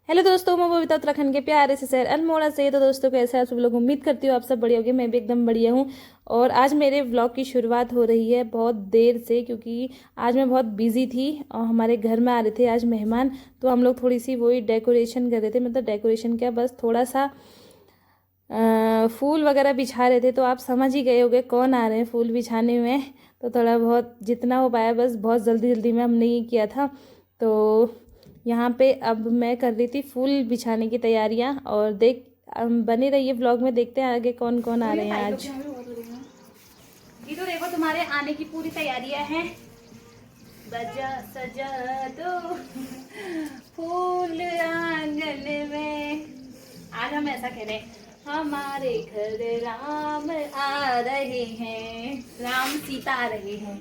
Hello दोस्तों, मैं बबीता उत्तराखंड के प्यारे से शहर अल्मोड़ा से। तो दोस्तों कैसे आप सब लोग, उम्मीद करती हूँ आप सब बढ़िया होंगे। मैं भी एकदम बढ़िया हूँ। और आज मेरे व्लॉग की शुरुआत हो रही है बहुत देर से, क्योंकि आज मैं बहुत बिजी थी और हमारे घर में आ रहे थे आज मेहमान। तो हम लोग थोड़ी सी वही डेकोरेशन कर रहे थे, मतलब डेकोरेशन क्या, बस थोड़ा सा फूल वगैरह बिछा रहे थे। तो आप समझ ही गए होंगे कौन आ रहे हैं फूल बिछाने में। तो थोड़ा बहुत जितना हो पाया, बस बहुत जल्दी जल्दी में हमने ये किया था। तो यहाँ पे अब मैं कर रही थी फूल बिछाने की तैयारियाँ। और बने रहिए व्लॉग में, देखते हैं आगे कौन कौन आ रहे हैं आज। ये तो देखो तुम्हारे आने की पूरी तैयारियां हैं। बजा सजा दो फूल आंगन में। आज हम ऐसा कह रहे हैं, हमारे घर राम आ रहे हैं, राम सीता आ रहे हैं।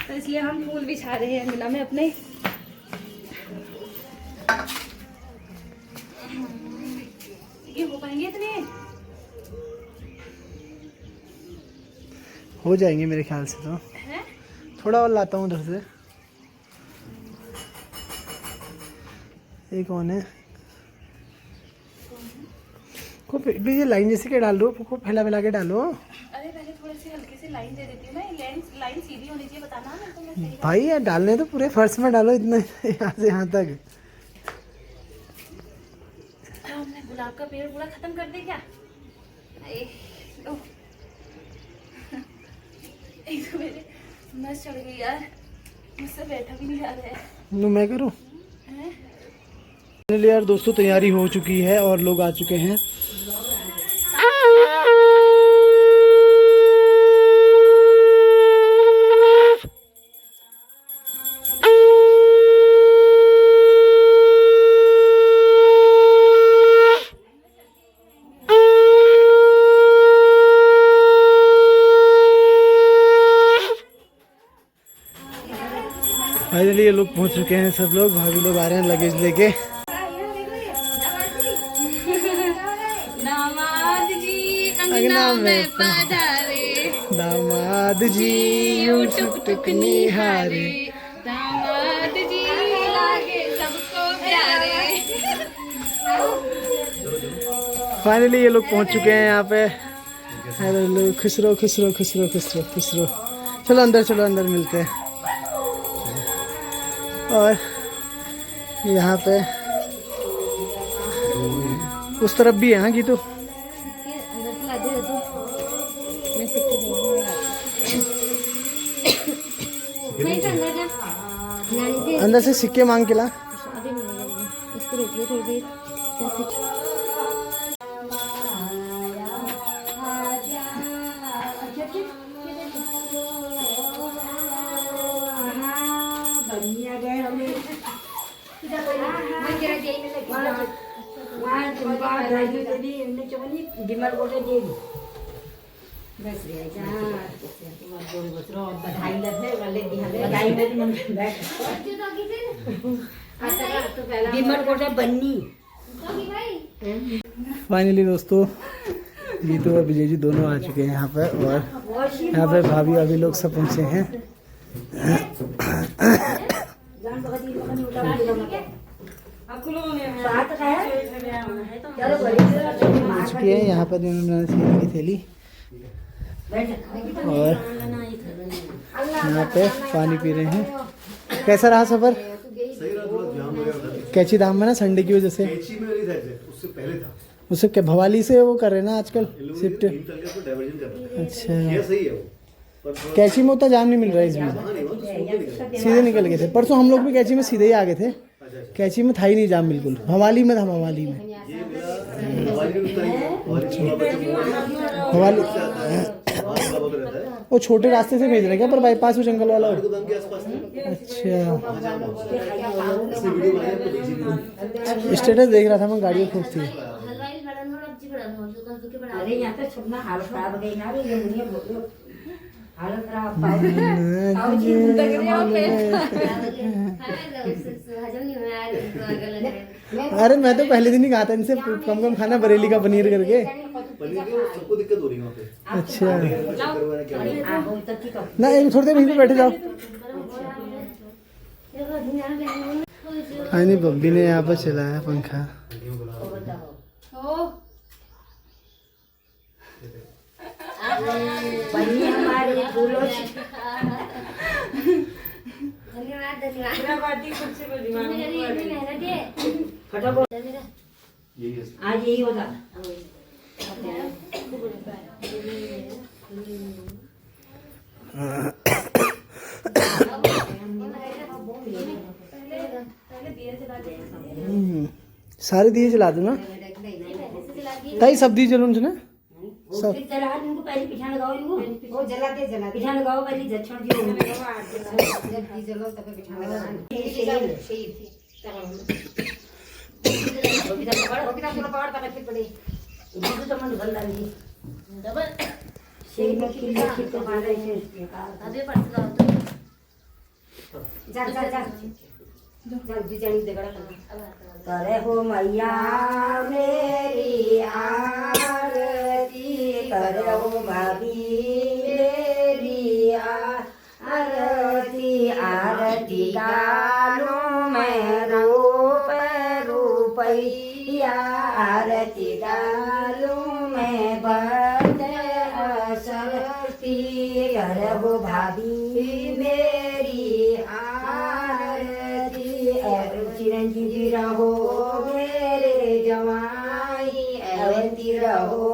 तो इसलिए हम फूल बिछा रहे हैं अंगना में अपने। ये हो पाएंगे इतने? हो जाएंगे मेरे ख्याल से। तो है? थोड़ा और लाता हूँ उधर से। ये कौन है? को ये लाइन जैसे के डाल दो, को फैला फैला के डालो। अरे पहले थोड़ी सी हल्की सी लाइन दे देती हूँ ना। लाइन सीधी होनी चाहिए, बताना ना। तो मैं सही भाई यार डालने तो पूरे फर्श में डालो, इतना यहाँ से यहाँ तक। हमने गुलाब का पेड़ पूरा खत्म कर दे क्या? एक तो मेरे नस चढ़ गई यार, मुझसे बैठा भी नहीं जा रहा है। लो मैं करूँ यार। दोस्तों तैयारी हो चुकी है और लोग आ चुके हैं। फाइनली ये लोग पहुंच चुके हैं, सब लोग। भाभी लोग आ रहे हैं लगेज लेके। दामाद जी अंगना में पधारे, दामाद जी यूं टुक टुक निहारे। दामाद जी लागे सबको प्यारे। फाइनली ये लोग पहुंच चुके हैं यहाँ पे। अरे लोग खुश रहो खुश रहो खुश रहो खुश रहो खुश रहो। चलो अंदर, चलो अंदर मिलते हैं। और यहाँ पे उस तरफ भी है हाँ गीतू। अंदर से सिक्के मांग के ला। इसको रोक लो थोड़ी देर। फाइनली दोस्तों गीतू और विजय जी दोनों आ चुके हैं यहाँ पर। और यहाँ पे भाभी अभी लोग सब पहुँचे हैं। पहुँच चुके हैं यहाँ पर। इन्होंने की थैली और यहाँ पे पानी पी रहे हैं। कैसा रहा सफर? कैची धाम में ना संडे की वजह से। उससे पहले था। उससे क्या भवाली से वो कर रहे हैं ना आजकल शिफ्ट। अच्छा सही है वो। कैची में उतना जाम नहीं मिल रहा है इसमें, सीधे निकल गए थे। परसों हम लोग भी कैची में सीधे ही आ गए थे। कैची में था ही नहीं जाम बिल्कुल। भवाली में था, भवाली में। भवाली वो छोटे रास्ते से भेज रहे क्या, पर बाईपास में जंगल वाला। अच्छा स्टेटस देख रहा था मैं, गाड़ियाँ खूब थी। अरे मैं तो पहले दिन ही कहा था इनसे कम कम खाना बरेली का पनीर करके। सबको दिक्कत हो रही है वहाँ पे। अच्छा ना, एक थोड़ी देर यहीं पे बैठे जाओ। नहीं बब्बी ने यहाँ पर चलाया पंखा। आज यही होता। सारे दिए जला दो ना ताई, सब दिए जलून ना सब। जला इनको पहले पीछा लगाओ, इनको वो जला दे पीछा लगाओ पहले, छोड़ दियो जब जलो तब पीछा लगाओ। पकड़ पकड़ फिर पड़े इधर तो मन भल लगी डबल शेर में खिल तो मार रही है अबे पड़ जाओ तो जा जा जा जल्दी जानी दगड़ा करे हो मैया मेरी आरती, करे हो भाभी मेरी आरती, आरती डालो मैं रूप रूपैया, आरती डालो मैं बंदे असरती, करे हो भाभी मेरी आरती, चिरंजीवी रहो मेरे जवाई, अवंती रहो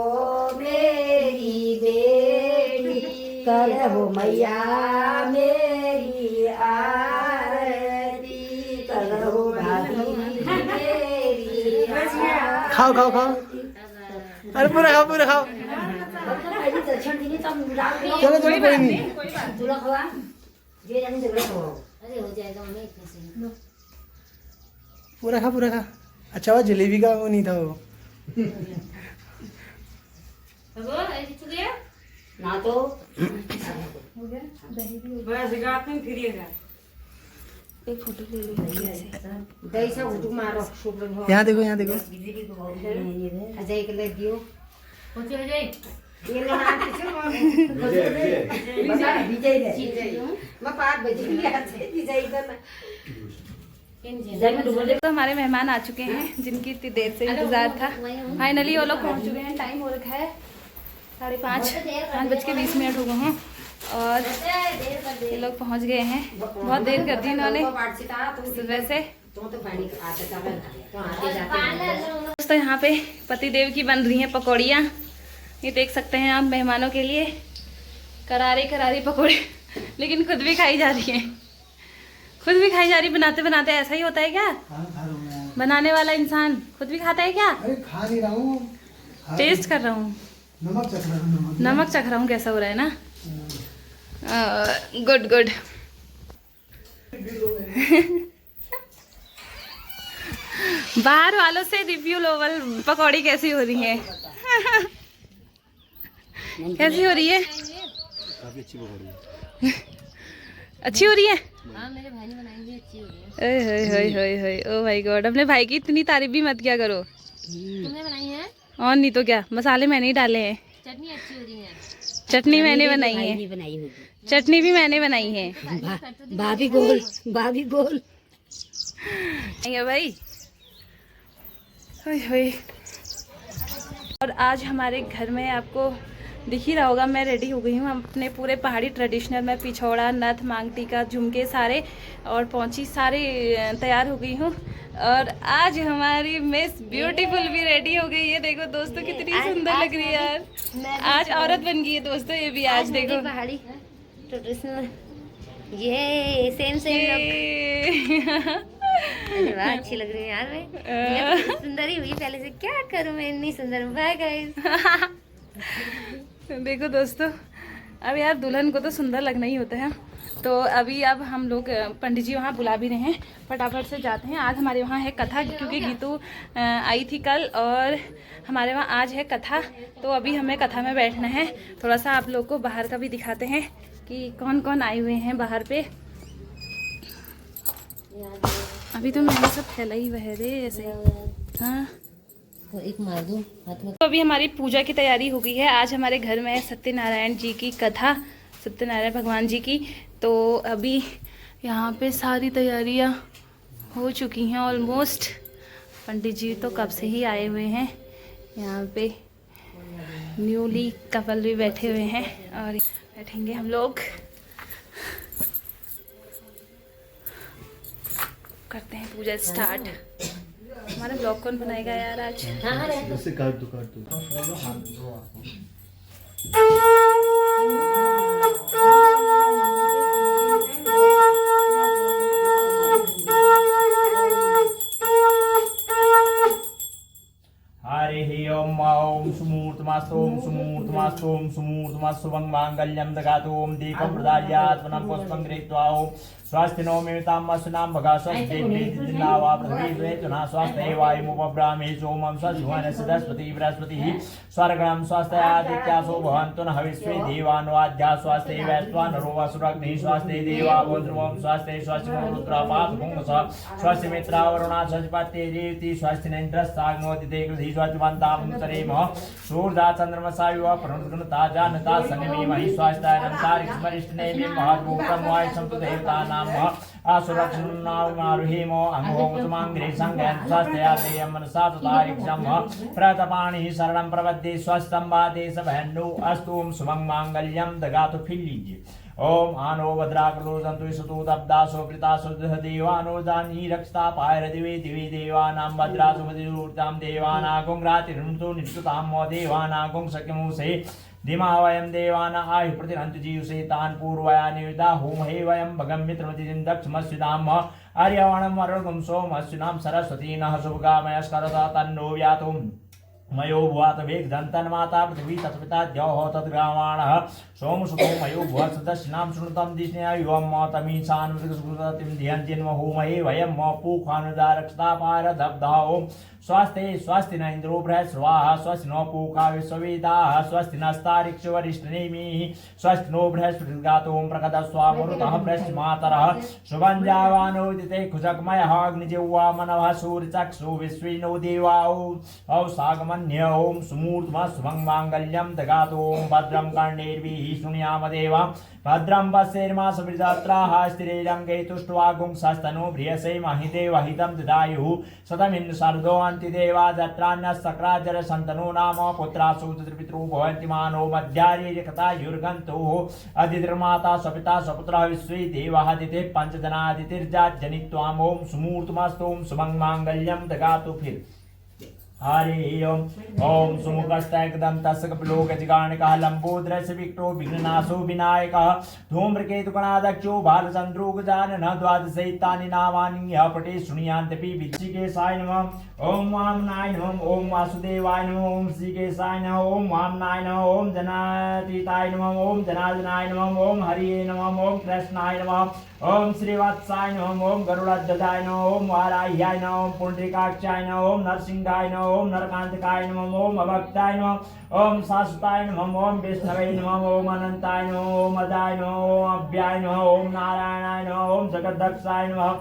मेरी बेटी, करहो मैया मेरी आरती, करहो भाभी मेरी। खाओ खाओ खाओ, अरे पूरा खाओ पूरा खाओ। चलो चलो कोई नहीं, अरे हो जाएगा मम्मी इतने से। पूरा खा पूरा खा। अच्छा वो जलेबी का वो नहीं था वो। ना तो एक फोटो ले लो। दही से उठू मारो शुक्र हो। यहाँ देखो यहाँ देखो। अजय के ले दियो ये लो ना किसी बता विजय दे मैं 5 बजे विजय करना। तो हमारे मेहमान आ चुके हैं जिनकी इतनी देर से इंतजार था। फाइनली वो लोग पहुंच चुके हैं। टाइम हो रखा है 5:20 हो गए हैं और ये लोग पहुंच गए हैं। बहुत देर कर दी इन्होंने सुबह से। दोस्तों यहाँ पे पति देव की बन रही हैं पकौड़ियाँ। ये देख सकते हैं आप मेहमानों के लिए करारी करारी पकौड़े, लेकिन खुद भी खाई जा रही हैं। खुद भी खाई जा रही। बनाते बनाते ऐसा ही होता है क्या? बनाने वाला इंसान खुद भी खाता है क्या? अरे खा नहीं रहा हूँ, टेस्ट कर रहा हूँ, नमक चख रहा हूँ। नमक चख रहा हूँ कैसा हो रहा है ना। Good good. बाहर वालों से रिव्यू लो पकौड़ी कैसी हो रही है। कैसी हो रही है? काफी अच्छी पकौड़ी है। अच्छी हो रही है। हाँ मेरे भाई ने बनाई हुई अच्छी हो रही है। Oh my God. अपने भाई की इतनी तारीफ भी मत किया करो। तुमने बनाई है? और नहीं तो क्या, मसाले मैंने ही डाले हैं। चटनी अच्छी हो रही है। चटनी मैंने बनाई है। बनाई होगी चटनी भी मैंने बनाई है। भाभी गोल भाभी गोल है भाई। होय होय। और आज हमारे घर में आपको दिख ही रहा होगा, मैं रेडी हो गई हूँ अपने पूरे पहाड़ी ट्रेडिशनल में। पिछौड़ा, नथ, मांग टीका, झुमके सारे और पौंची सारे तैयार हो गई हूँ। और आज हमारी मिस ब्यूटीफुल भी रेडी हो गई है। देखो दोस्तों कितनी सुंदर लग रही है यार। आज औरत बन गई है दोस्तों ये भी। आज देखो पहाड़ी ट्रेडिशनल ये सेम वाह अच्छी लग रही है यार। मैं सुंदर ही हुई पहले से, क्या करूं मैं इतनी सुंदर हूं। Bye guys. देखो दोस्तों अब यार दुल्हन को तो सुंदर लगना ही होता है। तो अभी अब हम लोग पंडित जी वहाँ बुला भी रहे हैं, फटाफट से जाते हैं। आज हमारे वहाँ है कथा, क्योंकि गीतू आई थी कल और हमारे वहाँ आज है कथा। तो अभी हमें कथा में बैठना है। थोड़ा सा आप लोग को बाहर का भी दिखाते हैं कि कौन कौन आए हुए हैं बाहर पे। अभी तो मैंने सब फैला ही वह रे ऐसे। हाँ तो एक मार दूं हाथ में। तो अभी हमारी पूजा की तैयारी हो गई है। आज हमारे घर में सत्यनारायण जी की कथा, सत्यनारायण भगवान जी की। तो अभी यहाँ पे सारी तैयारियाँ हो चुकी हैं ऑलमोस्ट। पंडित जी तो कब से ही आए हुए हैं। यहाँ पे न्यूली कपल भी बैठे हुए हैं और बैठेंगे हम लोग। करते हैं पूजा स्टार्ट। हमारा ब्लॉग कौन बनाएगा यार आज? इससे काट दो। हरि ओम ओम सुमूर्तमास्तोम सुमूर्तमास्तोम सुमूर्तमास्तु मंगल्यम दगातो ओम दीपं प्रदायात्मनं पुष्पं गृहीत्वा ओम स्वास्थ्य नो मेताम मसुनाम भगा स्वस्ति दिनावा पृथ्वी द्वेतना स्वास्थ्य वायुमुपब्राह्मे सोमं सद्भुवन सदस्पति बृहस्पतिः स्वर्गं स्वास्थ्यादित्यासो भवन्तु न हविष्वे देवानुवाद्या स्वास्थ्य वैश्वानरो वसुरग्निः स्वास्थ्य देवा भूद्रवं स्वास्थ्य स्वस्ति रुद्रापात भुङ्गस स्वस्ति मित्रावरुणा स्वस्तिपत्ये देवति स्वस्ति नेन्द्रस्ताग्नोदिते कृधि स्वस्तिमन्तां तरेमः सूर्या चन्द्रमसा युवा प्रणुद्गुणता जानता सन्निमेमहि स्वास्थ्यानन्तारिक्ष्मरिष्टनेमि महद्भूतं वायुसं तु देवतानां आसुरक्षुन्नारुहीमो अंगोमुतमांग्रे संज्ञान स्वास्थ्याते मनसा ततारिक्षम प्रतपाणि शरणं प्रपद्ये स्वस्तंबाते सबहन्नु अस्तुम सुमं मांगल्यम दगातु फिर लीजिए। ओम आनो भद्राकृतो सन्तु सुतो तब्दासो प्रीतासो देवानो जानी रक्षता पायर दिवे दिवे देवानां भद्रासो मदिरूर्तां देवानागुं रातिर्नुतो निष्ठुतां मो देवानागुं सख्यमुसे दिमा वयं देवाना आयु प्रतिरन्तु जीवसे तान् पूर्वया निविदा होमहे वयं भगं मित्रमतिं दक्षमस्विदाम आर्यवाणं वरुणं सोमस्विनां सरस्वती नः शुभगामयस्करता तन्नो व्यातुम् मयो भुवात वेग दन्तन्माता पृथ्वी तत्पिता द्यौः तद्ग्रामाणः सोमसुतो मयो भुवत् सदस्यनां शृणुतं दिष्णया युवं तमीशान् मृगसुकृतिं धियन्तिन्म होमहे वयं पूखानुदारक्षता पारदब्धः ओम स्वस्ति स्वस्ति न इंद्रो बृहस्पतिः स्वस्ति नो पूखा विश्ववेदाः स्वस्ति नस्तारिक्ष वरिष्ठनेमिः स्वस्ति नो बृहस्पतिर्गातो प्रकटस्वामरुतः बृहस्पतिमातरः शुभं जावानोदिते खुजकमयः अग्निजिह्वा मनवः सूर्यचक्षु विश्विनो देवाओ सागमन्य ओम सुमूर्तमस्वं मांगल्यं दगातो ओम भद्रं कर्णेर्भिः शृणुयाम देवा भद्रं पश्येर्मासवृजात्राः स्थिरैरङ्गैः तुष्ट्वागुं सस्तनो बृहसे महिते वहितं ददायुः शतमिन्द्र सर्दो अन्तिदेवा जत्रान्यस्सक्राजर सन्तनो नाम पुत्रासु पितृपितृ भवन्ति मानो मध्यार्यकथा युर्गन्तुः अदितिर्माता स्वपिता स्वपुत्रः विश्वे देवाः दिते पंचजनादितिर्जाजनित्वाम् ओम सुमूर्तमस्तोम सुमं मांगल्यं दगातु फिर। हरि ओम ओम सुमुखस्तैकदन्तस्य कपिलो गजगाणिकः लम्बोदरस्य विक्टो विघ्ननाशो विनायकः धूम्रकेतुकणादक्षो बालचन्द्रो गजाननः द्वादशैतानि नामानि यः पठेत् शृणुयादपि विच्चिकेशाय नमः। ओम वामनाय नमः ओम वासुदेवाय नमः ओम श्रीकेशाय नमः ओम वामनाय नमः ओम जनातीताय नमः ओम जनार्दनाय नमः ओम हरिये नमः ओम कृष्णाय नमः ओम श्रीवत्साय नमः ओम गरुड़ध्वजाय नमः ओम वाराह्याय नमः ओम पुंडरीकाक्षाय नमः ओम नरसिंहाय नमः ओम नरकांतकाय नमः ओम अभक्ताय नमः ओम शाश्वताय नमः ओम विष्णवे नमः ओम अनंताय नमः ओम अजाय नमः ओम अव्याय नमः ओम नारायणाय नमः ओम जगदक्षाय नमः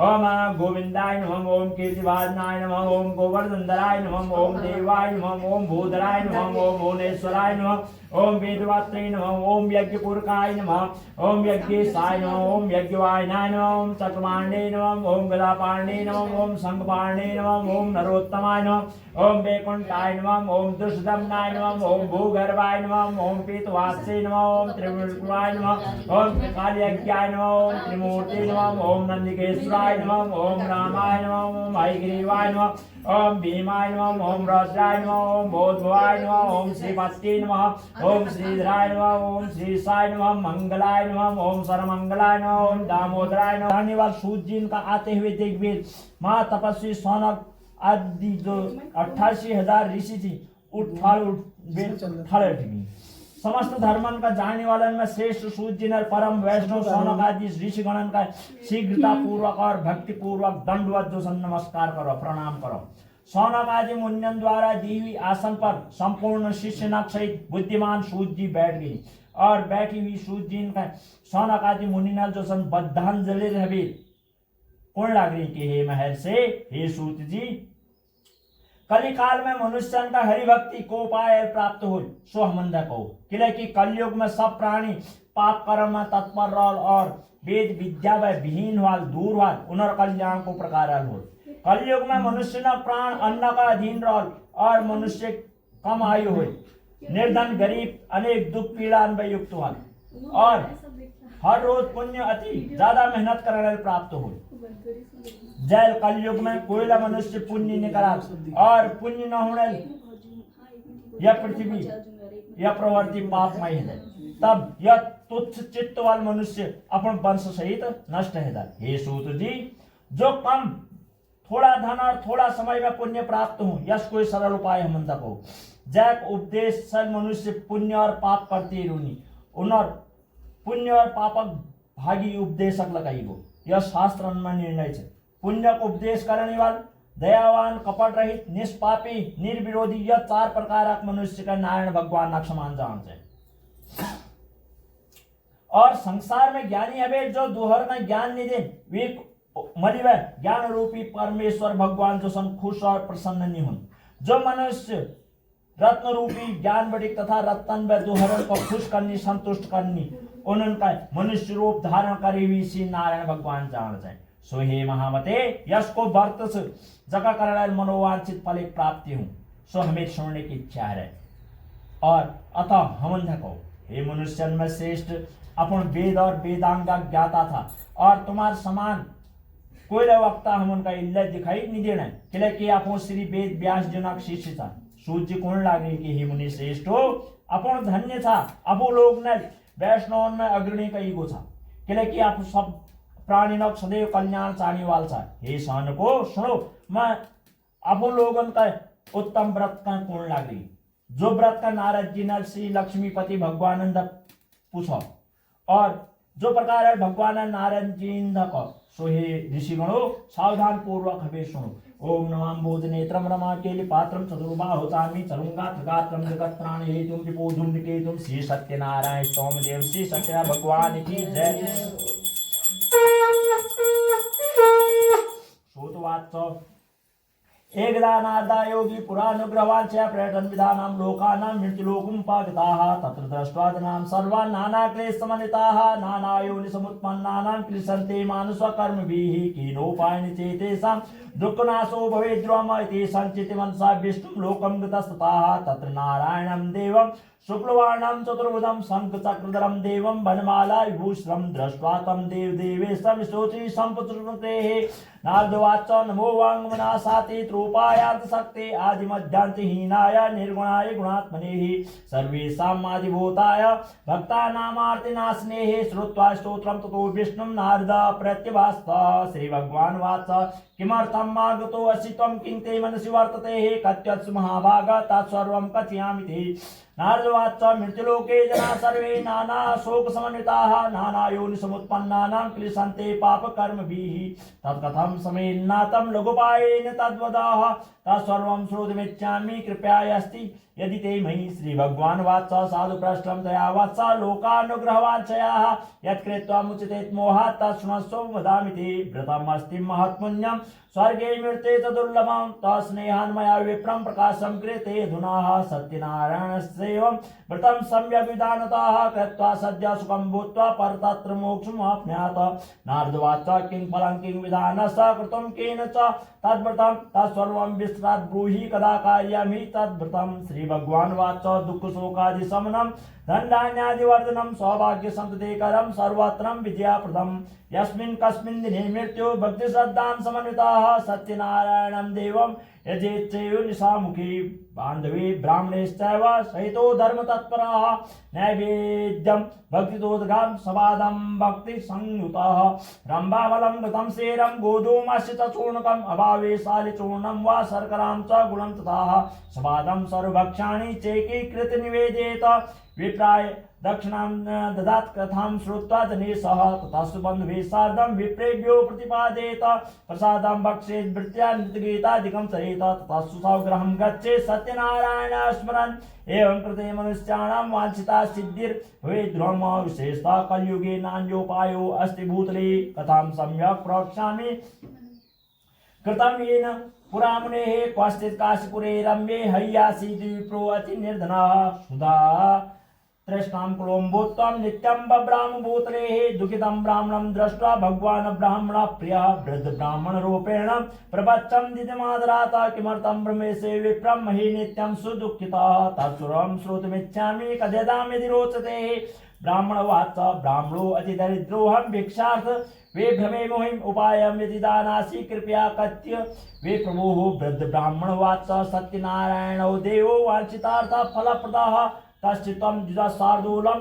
ओम गोविंदाय नमः ओम कीर्तिभाजनाय नमः ओम गोवर्धनधराय नमः ओम देवाय नमः ओम भूधराय नमः ओम भुवनेश्वराय नमः ओम वेदवात्रे नमः ओम यज्ञपुरकाय नमः ओम यज्ञेशाय नमः ओम यज्ञवाहिनाय नमः ओम चक्रमाण्डे नमः ओम गदापाण्डे नमः ओम शंखपाण्डे नमः ओम नरोत्तमाय नमः ओम वैकुंठाय नमः ओम दुष्टदमनाय नमः ओम भूगर्भाय नमः ओम पीतवास्य नमः ओम त्रिमूर्तिवाय नमः ओम कालयज्ञाय नमः ओम त्रिमूर्ति नमः ओम नंदिकेश्वराय नमः ओम रामाय नमः ओम हयग्रीवाय नमः ओम भीमाय नमः ओम रुद्राय नमः ओम बोधवाय नमः ओम श्रीपत्ये नमः ओम श्रीधराय नमः ओम श्रीशाय नमः मंगलाय नमः ओम सर्वमंगलाय नमः ओम दामोदराय नमः। धन्यवाद सूत जी का आते हुए दिग्विजय माँ तपस्वी सौनक आदि जो 88,000 ऋषि थी समस्त धर्मन का जाने वाले में श्रेष्ठ सूत जी ने परम वैष्णव सौनक आदि ऋषि गणन का शीघ्रता पूर्वक और भक्ति पूर्वक दंडवत जो नमस्कार करो प्रणाम करो। सौनक आदि मुनियन द्वारा दी हुई आसन पर संपूर्ण शिष्य नक सहित बुद्धिमान सूत जी बैठ गई और बैठी हुई सूत जी का सौनक आदि मुनिना जो सन बद्धांजलि रहे कौन लाग रही कि हे महर्षि हे सूत जी कली काल में मनुष्य का हरि भक्ति को पाए प्राप्त हो सो मंदा को किले की कलयुग में सब प्राणी पाप कर्म में तत्पर रहल और वेद विद्या व विहीन वाल दूर वाल उनर कल्याण को प्रकार हो। कलयुग में मनुष्य न प्राण अन्न का अधीन रहल और मनुष्य कम आयु हुए, निर्धन गरीब अनेक दुख पीड़ा अनुभव युक्त हुआ और हर रोज पुण्य अति ज्यादा मेहनत करने प्राप्त हो। जैल कलयुग में कोयला मनुष्य पुण्य नहीं करा और पुण्य न होने यह पृथ्वी यह प्रवृत्ति पापमय है, तब यह तुच्छ चित्त वाल मनुष्य अपन वंश सहित नष्ट है। हे सूत जी, जो कम थोड़ा धन और थोड़ा समय में पुण्य प्राप्त हो, यश कोई सरल उपाय हम को जैक उपदेश सल मनुष्य पुण्य और पाप करते रुनी उनर पुण्य और पापक भागी उपदेशक लगाई गो। यह शास्त्र में निर्णय है। पुण्य को उपदेश करने वाला दयावान कपट रहित निष्पापी निर्विरोधी यह चार प्रकार मनुष्य का नारायण भगवान समान जानते हैं। और संसार में ज्ञानी हवे जो दोहर में ज्ञान नहीं दे वे मलिव ज्ञान रूपी परमेश्वर भगवान जो सन खुश और प्रसन्न नहीं हो। जो मनुष्य रत्न रूपी ज्ञान बड़ी तथा रत्न व दोहरन को खुश करनी संतुष्ट करनी उनका मनुष्य रूप धारण करे हुए श्री नारायण भगवान जानते हैं। सो हे महामते, यश को वर्त जगह कर मनोवांछित फल प्राप्ति हूँ, सो हमें छोड़ने की इच्छा है। और अतः हम को हे मनुष्य में श्रेष्ठ अपन वेद और वेदांग ज्ञाता था और तुम्हारे समान कोई वक्ता हम उनका इल्लत दिखाई नहीं देना, क्योंकि अपन श्री वेद व्यास जनक शिष्य था। सूर्य कौन लागे कि हे मुनि श्रेष्ठ हो, अपन धन्य था। अब लोग ने वैष्णव में अग्रणी का ईगो था, क्योंकि आप सब प्राणी नक सदैव कल्याण चाहने वाला था। हे सन को सुनो, मैं अपन लोगों का उत्तम व्रत का कौन लागे, जो व्रत का नारद जी ने श्री लक्ष्मीपति भगवानंद पूछो और जो प्रकार है भगवान नारायण जी को सो हे ऋषिगणों सावधान पूर्वक हमें सुनो। ओम नमः बोध नेत्रम रमा केलि पात्रम चतुर्बाहुतामि चरुंगा त्रिगात्रम जगत प्राण हेतुम त्रिपोधुम निकेतुम श्री सत्यनारायण सोमदेव श्री सत्य भगवान की जय। श्रोतवाच एकदा नारदा योगी पुरानुग्रहवान् च पर्यटन विधानां लोकानां मृत्युलोकमुपागताः तत्र दृष्ट्वा जनान् सर्वान् नानाक्लेशसमन्विताः नानायोनिसमुत्पन्नानां क्लिशन्ते मानुषकर्मभिः कीनोपायेन चेतेषां दुःखनाशो भवेद्ध्रुवम् इति सञ्चित्य मनसा विष्णुं लोकं गतस्ततः तत्र नारायणं देवं शुक्लवर्णं चतुर्भुजं शङ्खचक्रधरं देवं वनमाला विभूषणं दृष्ट्वा तं देवदेवेशं स्तोत्री सम्पुत्रतेः नारदोवाच नमो वाङ्मनासाते रूपायान्तशक्ते आदिमध्यान्तहीनाय निर्गुणाय गुणात्मने सर्वेषाम् आदिभूताय भक्तानामार्तिनाशनेः श्रुत्वा स्तोत्रं ततो विष्णुं नारद प्रत्यभास्त। श्रीभगवानुवाच किमर्थम् आगतो असि त्वं किं ते मनसि वर्तते कथ्यत्सु महाभाग तत्सर्वं कथयामि ते। नारदोवाच मृत्युलोके जना सर्वे नाना शोक समन्विताः नानायोनिसमुत्पन्नानां क्लिशन्ते पापकर्मभिः तत्कथं समेन्नातं लघुपायेन तद्वदाः तत्सर्वं श्रोतुमिच्छामि कृपयास्ति यदि ते मयि। श्रीभगवानुवाच साधु पृष्ठं तया वत्स लोकानुग्रहवाञ्छयाः यत्कृत्वा मुच्यते मोहात् तत्शृणुस्व वदामि ते। व्रतमस्ति महत्पुण्यं स्वर्गे मृत्युते च दुर्लभं तस्नेहान् मया विप्रं प्रकाशं कृते अधुनाः सत्यनारायणस्यैवं व्रतं सम्यक् विधानतः कृत्वा सद्य सुखं भूत्वा परतत्र मोक्षमाप्नुयात्। नारदोवाच किं फलं किं विधानस्य कृतं केन च तद्व्रतं तत्सर्वं विस्तरात् ब्रूहि कदा कार्यमि तद्व्रतं। श्रीभगवानुवाच दुःखशोकादिशमनं धनधान्यादिवर्धनं सौभाग्यसन्ततिकरं सर्वत्रं विजयाप्रदं यस्मिन् कस्मिन् दिने मृत्यु भक्तिश्रद्धां समन्विताः सत्यनारायणं देवं यजेच्चैव निशामुखी बान्धवे ब्राह्मणेश्चैव सहितो धर्मतत्पराः नैवेद्यं भक्तिदोदकं सवादं भक्तिसंयुतः रम्भाफलं गतं शेरं गोधूमस्य च चूर्णकम् अभावे शालिचूर्णं वा शर्करां च गुणं तथाः सवादं सर्वभक्षाणि चैकीकृत्य निवेदयेत। विप्राय दक्षिणां ददात् कथां श्रुत्वा जनेशः ततस्तु बन्धुभिः सार्धं विप्रेभ्यो प्रतिपादयेत प्रसादं भक्षेत् भृत्या नृत्यगीतादिकं चरेत ततस्तु स्वगृहं गच्छेत् सत्यनारायण स्मरन् एवं कृते मनुष्याणां वाञ्छिता सिद्धिर्भवेत् ध्रुवम् विशेषतः कलियुगे नान्योपायो अस्ति भूतले कथां सम्यक् प्रवक्ष्यामि कृतं येन पुरा मुनेः क्वचित् काशीपुरे रम्ये हय्यासीत् विप्रो अति निर्धनः सुधा तृष्णां कुलोम्बोत्तम नित्यं बब्राह्म भूतले दुखितं ब्राह्मणं दृष्ट्वा भगवान् ब्राह्मण प्रियः वृद्ध ब्राह्मण रूपेण प्रपच्चं दितिमादराता किमर्थं ब्रह्मेशे विप्रं महि नित्यं सुदुःखितः तत्सुरं श्रोतुमिच्छामि कथयताम् यदि रोचते। ब्राह्मणवाच ब्राह्मणो अतिदरिद्रोऽहं भिक्षार्थ वे भ्रमे मोहिम उपायं यदि दानासि कृपया कथ्य वे प्रभुः। वृद्ध ब्राह्मणवाच सत्यनारायणो देवो वाञ्छितार्थ फलप्रदः तस्य त्वं द्विजाशार्दूलं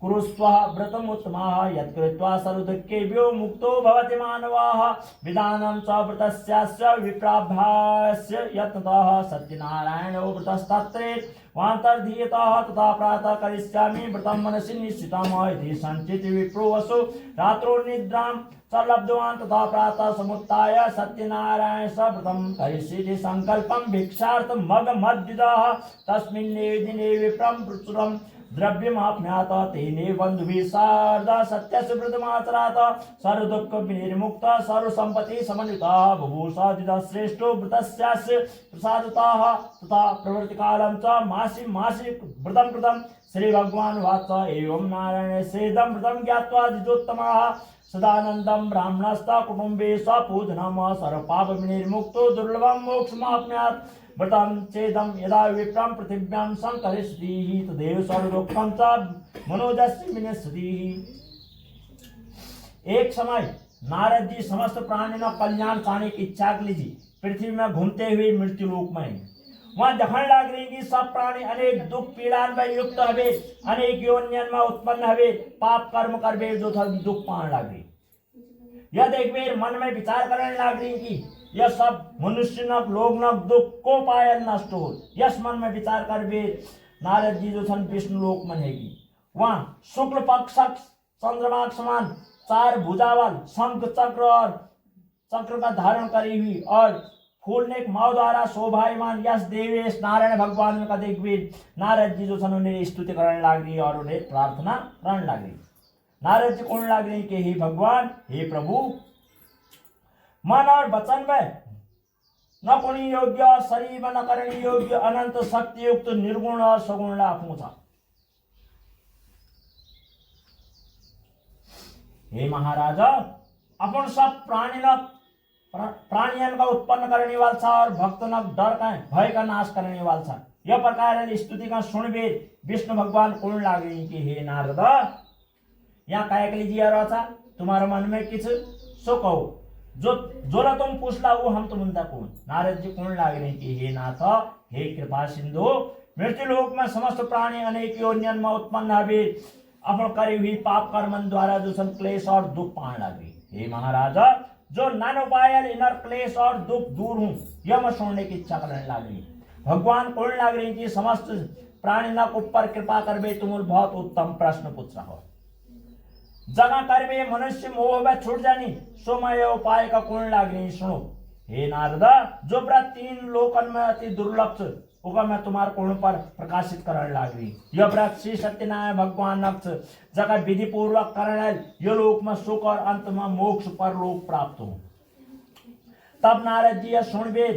कुरुस्व व्रतमुत्तमः यत्कृत्वा सर्वदुःखेभ्यो मुक्तो भवति मानवः। विधानं च व्रतस्यास्य विप्राभ्यास्य यत्नतः सत्यनारायणो व्रतस्तत्रे वान्तर्धीयतः तथा प्रातः करिष्यामि व्रतं मनसि निश्चितम् इति सञ्चित विप्रो वसु रात्रौ निद्रां स लब्धवान् तथा प्रातः समुत्थाय सत्यनारायण स व्रतं करिष्यति संकल्पं भिक्षार्थमगमद्विदः तस्मिन्नेव दिने विप्रं प्रचुरं द्रव्यमाप्नुयात तेने बन्धुभिः सार्धः सत्यस्य व्रतमाचरात सर्वदुःखविनिर्मुक्तः सर्वसम्पत्तिः समन्वितः बुभूषः द्विजः श्रेष्ठो व्रतस्यास्य प्रसादतः तथा प्रवृत्तिकालं च मासि व्रतं कृतं। श्रीभगवान् वाच एवं नारायण सेदं व्रतं ज्ञात्वा द्विजोत्तमः सदानन्दं ब्राह्मणस्थ कुटुम्बे स्वपूजनं सर्वपापविनिर्मुक्तो दुर्लभं मोक्षमाप्नुयात्। व्रतं चेदं यदा विप्रं पृथिव्यां संकरिष्यति तदेव सर्वदुःखं च मनोजस्य विनश्यति। एक समय नारद जी समस्त प्राणियों कल्याण पाने की इच्छा के लिए पृथ्वी में घूमते हुए मृत्यु लोक में वहां देखने लग रही कि सब प्राणी अनेक दुख पीड़ा में युक्त हवे अनेक योनियन में उत्पन्न हवे पाप कर्म करबे जो था दुख पाने लग रही। यह देखबे मन में विचार करने लग रही कि यह सब मनुष्य न लोग न दुख को पाए नष्ट हो। यस मन में विचार करबे नारद जी जो सन विष्णु लोक में रहेगी वहां शुक्ल पक्ष चंद्रमा के समान चार भुजावाल शंख चक्र और चक्र का धारण करी हुई और फूलने माओ द्वारा शोभायमान यश देवेश नारायण भगवान का देखबे नारद जी जो सन उन्हें स्तुति करने लग रही और उन्हें प्रार्थना करने लग रही। नारद जी कहने लग रही कि हे भगवान हे प्रभु मन और वचन में न पुण्य योग्य और शरीर में न करणी योग्य अनंत शक्ति युक्त निर्गुण और सगुण पूछा। हे महाराजा अपन सब प्राणियन का उत्पन्न करने वाला था और भक्तन डर का भय का नाश करने वाला था। यह प्रकार स्तुति का सुनबे विष्णु भगवान कौन लाग रही कि हे नारद यहाँ कह लीजिए रहा तुम्हारे मन में किस सो कहो जो जोरा तुम पूछला वो हम तुम कौन। नारद जी कौन लाग रही कि हे नाथ हे कृपा सिंधु मृत्यु लोक में समस्त प्राणी अनेक योनियन में उत्पन्न हवे अपन करी हुई पाप कर्म द्वारा जो सन क्लेश और दुख पाने लगे। हे महाराजा जो नन उपाय इनर क्लेश और दुख दूर हूं यह मैं सुनने की इच्छा करने लगी। भगवान कौन लग रही कि समस्त प्राणी न ऊपर कृपा करबे तुम बहुत उत्तम प्रश्न पूछ रहा हो। जगह करबे मनुष्य मोह में छूट जानी सोमय उपाय का कौन लग रही सुनो। हे नारदा जो व्रत तीन लोकन में अति दुर्लभ होगा मैं तुम्हारे कोण पर प्रकाशित करने लग रही। यह व्रत श्री सत्यनारायण भगवान जगह विधि पूर्वक करने यह लोक में सुख और अंत में मोक्ष पर लोक प्राप्त हो। तब नारद जी यह सुनबे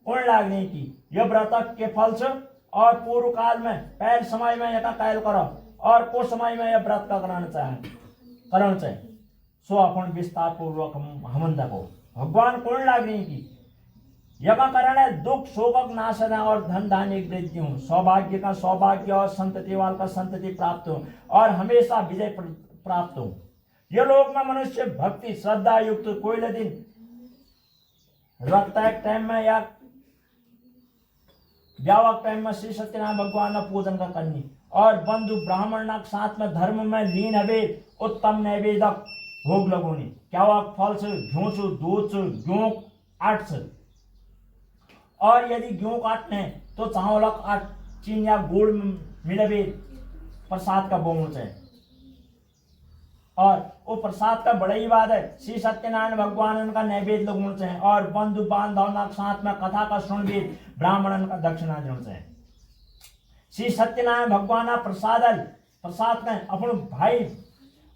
कौन लग रही की यह व्रत के फल से और पूर्व काल में पहले समय में यह कैल करो और कुछ समय में यह व्रत का करना चाहे सो अपन विस्तार पूर्वक हम देखो। भगवान कौन लग रही की यज्ञ करण दुख शोक नाशन और धन धान्य वृद्धि हो सौभाग्य का सौभाग्य और संतति वाल का संतति प्राप्त हो और हमेशा विजय प्राप्त हो। यह लोक में मनुष्य भक्ति श्रद्धा युक्त कोई दिन रखता है टाइम में या व्यावक टाइम में श्री सत्यनारायण भगवान का पूजन का करनी और बंधु ब्राह्मण साथ में धर्म में लीन हवे उत्तम नैवेदक भोग लगोनी क्या फल से घूस दूध से गेहूं आठ से और यदि गेहूं काटने तो चावलक आठ चीन या गुड़ मिलबे प्रसाद का बोमच है और वो प्रसाद का बड़ा ही बात है। श्री सत्यनारायण भगवान उनका नैवेद्य लगुण से और बंधु बांधव साथ में कथा का सुनबे ब्राह्मण का दक्षिणा जन से श्री सत्यनारायण भगवान प्रसाद का अपन भाई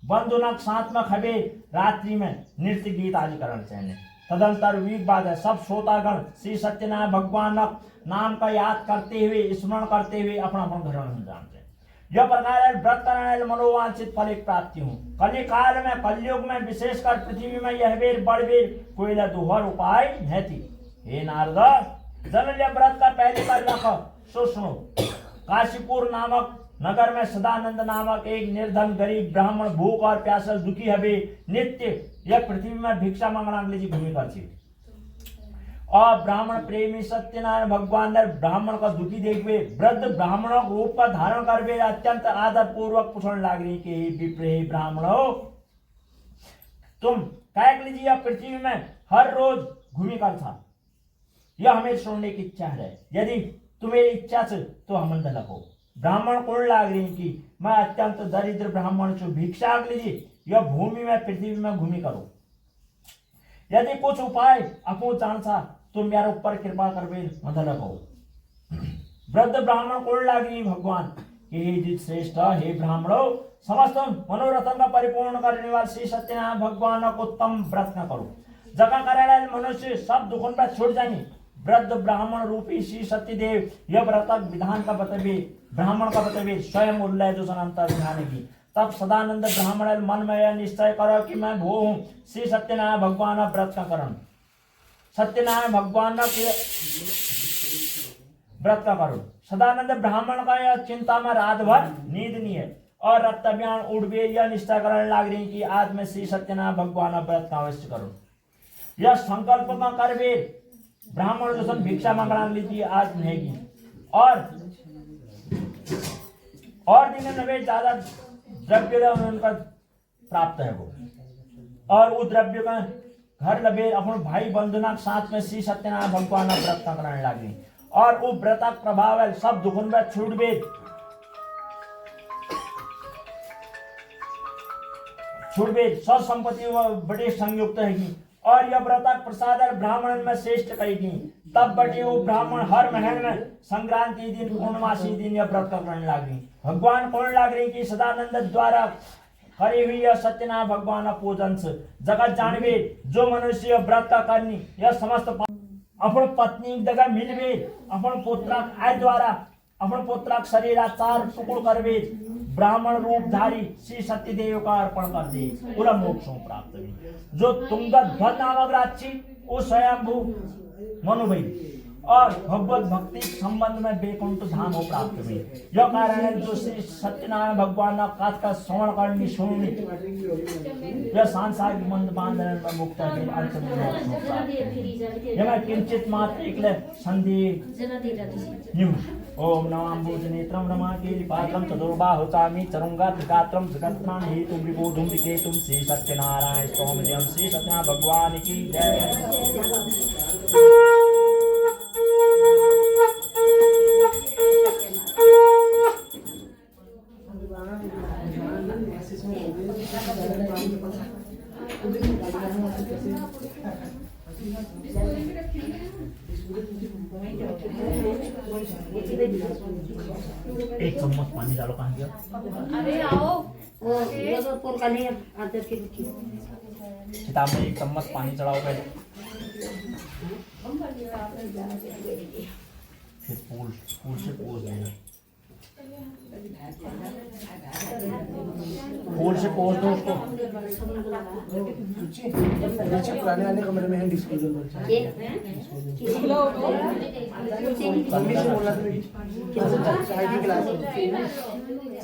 बंधु साथ में खबे रात्रि में नृत्य गीत आदि करण चाहिए। तदंतर वीक बाद है सब श्रोतागण श्री सत्यनारायण भगवान नाम का याद करते हुए स्मरण करते हुए अपना अपन घर में जानते हैं। यह प्रकार व्रत करने मनोवांछित फल एक प्राप्ति हूँ। कलि काल में कलयुग में विशेषकर पृथ्वी में यह बेर बड़ बेर कोई दुहर उपाय है थी। हे नारद जनल्य व्रत का पहले कर रखो सो सुनो। काशीपुर नामक नगर में सदानंद नामक एक निर्धन गरीब ब्राह्मण भूख और प्यासल दुखी हबे नित्य यह पृथ्वी में भिक्षा मांगना जी भूमि कर और ब्राह्मण प्रेमी सत्यनारायण भगवान ने ब्राह्मण का दुखी देखवे वृद्ध ब्राह्मणों रूप का धारण करवे अत्यंत आदर पूर्वक पूछने लाग रही कि विप्रे ब्राह्मणो तुम कैक लीजिए यह पृथ्वी में हर रोज घूमी कर था। यह हमें सुनने की इच्छा है। यदि तुम्हें इच्छा से तो हम लखो। ब्राह्मण कौन लाग रही कि मैं अत्यंत दरिद्र ब्राह्मण से भिक्षा लीजिए यह भूमि में पृथ्वी में घूमी करो। यदि कुछ उपाय अपो जान था तो मेरे ऊपर कृपा करवे मदद रखो। वृद्ध ब्राह्मण कौन लाग रही भगवान हे श्रेष्ठ हे ब्राह्मणो समस्त मनोरथन का परिपूर्ण करने वाले श्री सत्यनारायण भगवान को उत्तम व्रत न करो। जगह करे मनुष्य सब दुखों पर छूट जानी। वृद्ध ब्राह्मण रूपी श्री सत्यदेव यह व्रत विधान का बतवे ब्राह्मण का बतवे स्वयं उल्लय जो सनांतर विधान की। तब सदानंद ब्राह्मण मन में यह निश्चय करो कि मैं भो हूँ श्री सत्यनारायण भगवान व्रत का करण सत्यनारायण भगवान के व्रत का करो। सदानंद ब्राह्मण का यह चिंता में रात भर नींद नहीं है और रत्तब्यान उड़बे यह निष्ठा करने लाग रही कि आज में श्री सत्यनारायण भगवान व्रत का अवश्य करो। यह संकल्प का करवे ब्राह्मण जो सब भिक्षा मांगना लीजिए आज नहीं और दिन नवे ज्यादा द्रव्य उनका प्राप्त है वो और वो द्रव्य का घर लबे अपन भाई बंधुना के साथ में श्री सत्यनारायण भगवान व्रत करने लगी और वो व्रत प्रभाव है सब दुखन में छूटबे सब संपत्ति बड़े संयुक्त है और यह व्रत प्रसाद ब्राह्मण में श्रेष्ठ कहेगी। तब बटे वो ब्राह्मण हर महीने में संक्रांति दिन पूर्णमासी दिन यह व्रत करने लगी। भगवान कौन लाग रही कि सदानंद द्वारा करे हुई यह सत्यनारायण भगवान पूजन से जगत जानवे जो मनुष्य व्रत का करनी यह समस्त अपन पत्नी जगह मिलवे अपन पुत्रक आय द्वारा अपन पुत्रक शरीर चार टुकड़ करवे ब्राह्मण रूपधारी श्री सत्यदेव का अर्पण कर दे पूरा मोक्ष प्राप्त हुई। जो तुंगध्वज नामक राक्षी वो स्वयंभू मनुभाई और भगवत भक्ति संबंध में बैकुंठ धाम हो प्राप्त हुई। यह कारण है जो श्री सत्यनारायण भगवान कथ का श्रवण करनी सुननी यह सांसारिक बंध बांधन में मुक्त है अंत में यह किंचित मात्र एकले संदेह ओम नमाम्बुज नेत्रम रमाकेली पात्रम चतुर्बाहु चामी चरुंगात्र गात्रम जगत्प्राण हेतु विबोधुम विकेतुम श्री सत्यनारायण स्वामी श्री सत्यनारायण भगवान की जय। एक चम्मच पानी डालो कहाँ गया? अरे आओ वो तो का नहीं आते की किताब में एक चम्मच पानी चढ़ाओ पहले फिर फूल से पोंछ देना फूल से पोंछ दो उसको। पुराने वाले कमरे में है डिस्पोजल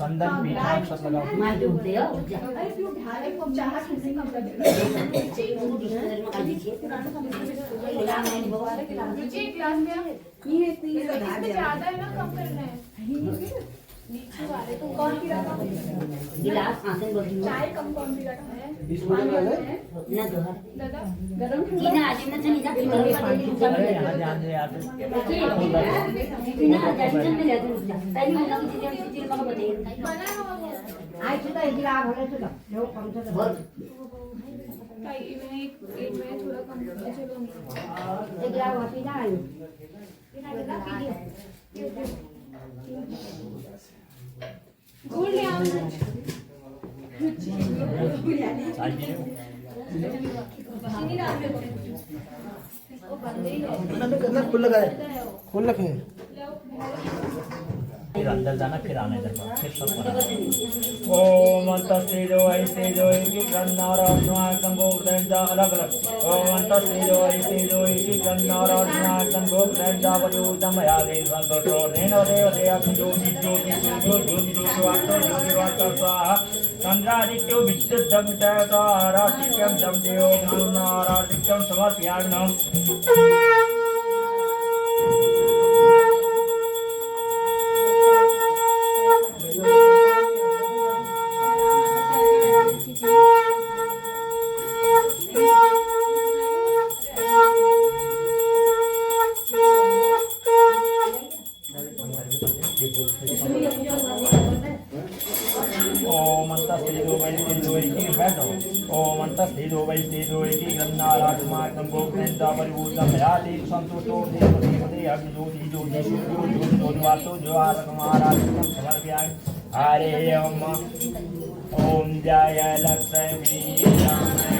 संदन पीठा सब लगाओ मार दे ज्यादा है ना कम करना है नीचे वाले तो कौन की रखा गिलास आसन बोल चाय कम कौन सी रखा है डिस्पोजल वाले दादा गरम की ना आज में चली जाती है यहाँ ध्यान दे यार की ना टेंशन में रहते हैं पहले उनका चीज मगर बताइए बना हुआ आज तो एक गिलास होने तो लो कम से कम एक में थोड़ा कम चलो एक गिलास वापी ना आयो बिना गिलास पी लियो गुड़ ले आओ चाय पी चीनी डाल दो वो बंद ही है करना खुल लगा है खोल रखे हैं लो फिर अंदर जाना, फिर आना इधर पर, फिर सब करना। ओम अंतस्तेजो ऐतेजो इति गन्नाराज्ञातं गोब्रह्मजा अलग अलग। ओम अंतस्तेजो ऐतेजो इति गन्नाराज्ञातं गोब्रह्मजा वयोजमया देवंतो नेनो देवदेया ज्योति ज्योति ज्योति ज्योतिवाक्तो ज्योतिवाक्तो स्वाहा। चंद्रादित्यो विद्युतं च तारादित्यं जं देवो नारादित्यं समर्पयामि। ओम अंतस्तेजो वैस्तेजो इति बैठो। ओम अंतस्तेजो वैस्तेजो इति गन्नाराज्ञातं गोब्रह्मजा परिभूतमयाति संतुष्टो देवदेवते अग्निज्योति ज्योति ज्योति ज्योतिवाक्तो ज्योतिर्गमयादित्यं समर्पयामि। हरे ओम। ओम जय लक्ष्मी रमणा।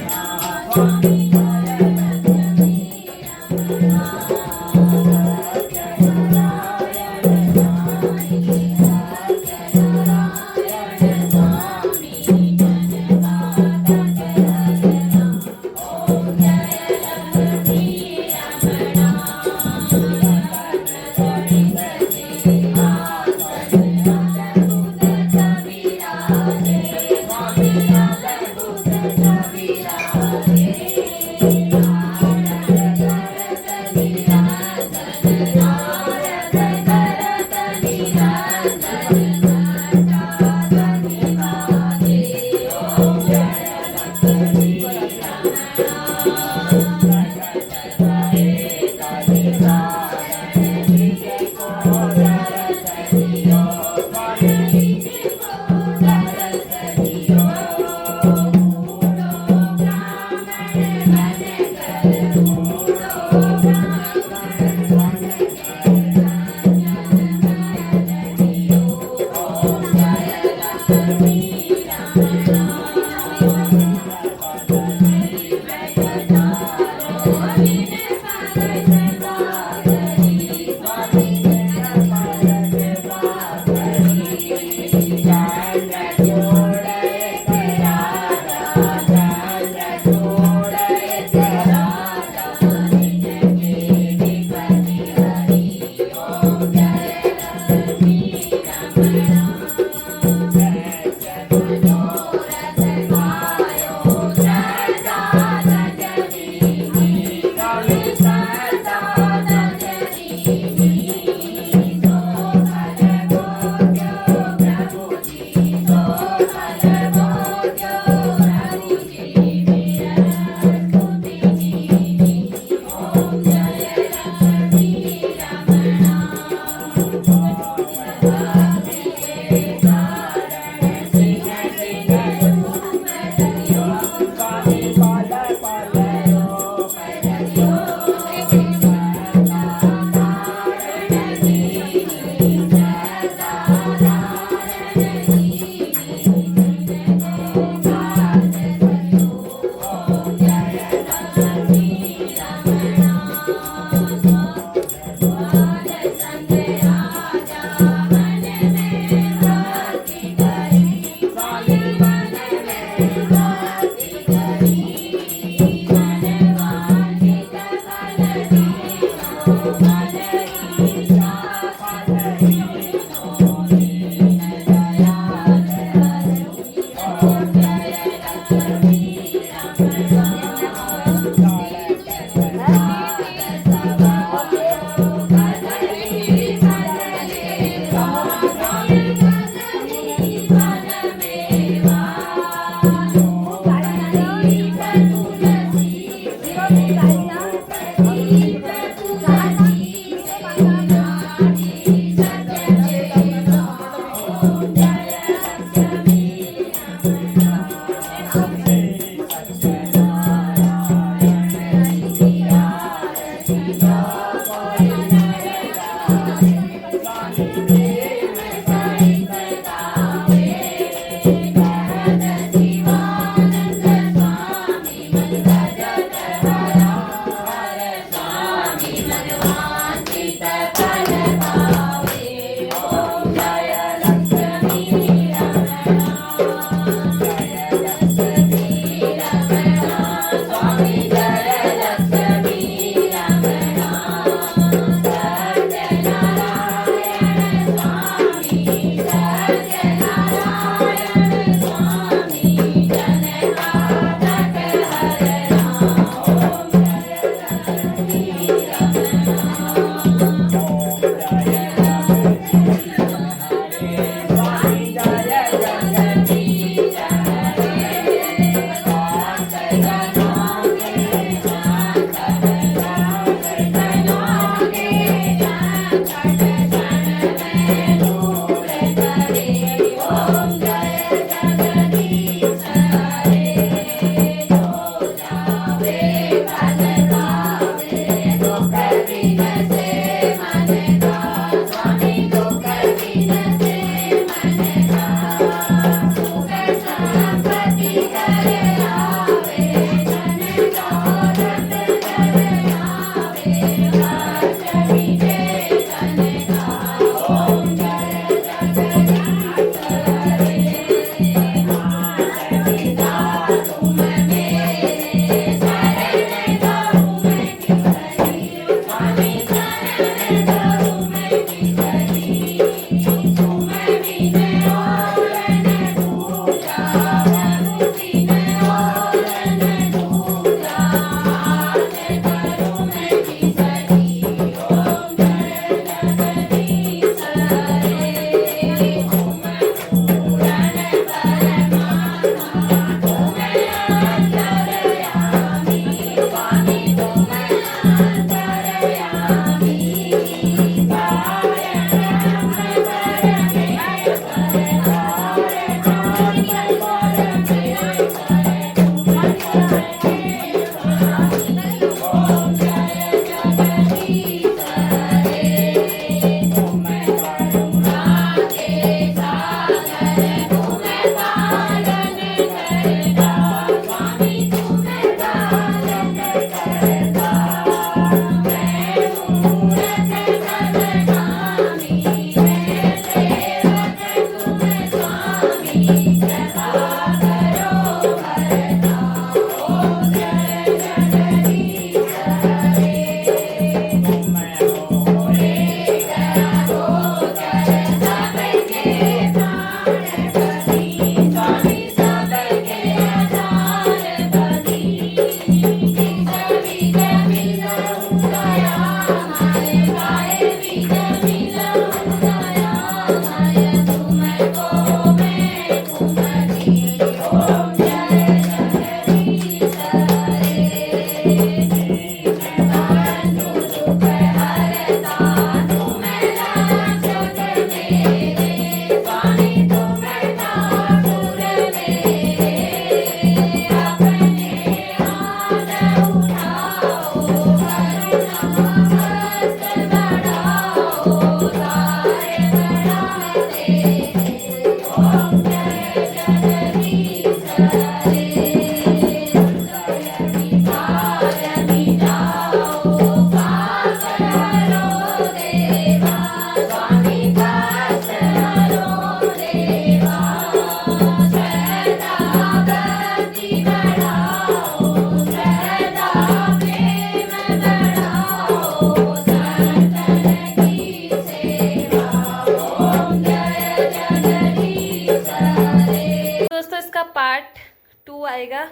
आएगा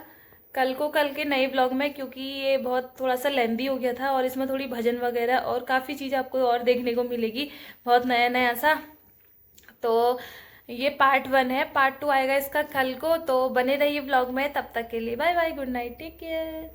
कल को, कल के नए ब्लॉग में, क्योंकि ये बहुत थोड़ा सा लेंदी हो गया था और इसमें थोड़ी भजन वगैरह और काफ़ी चीज़ आपको और देखने को मिलेगी, बहुत नया नया सा। तो ये पार्ट 1 है, पार्ट 2 आएगा इसका कल को। तो बने रहिए ब्लॉग में, तब तक के लिए bye bye, good night, take care.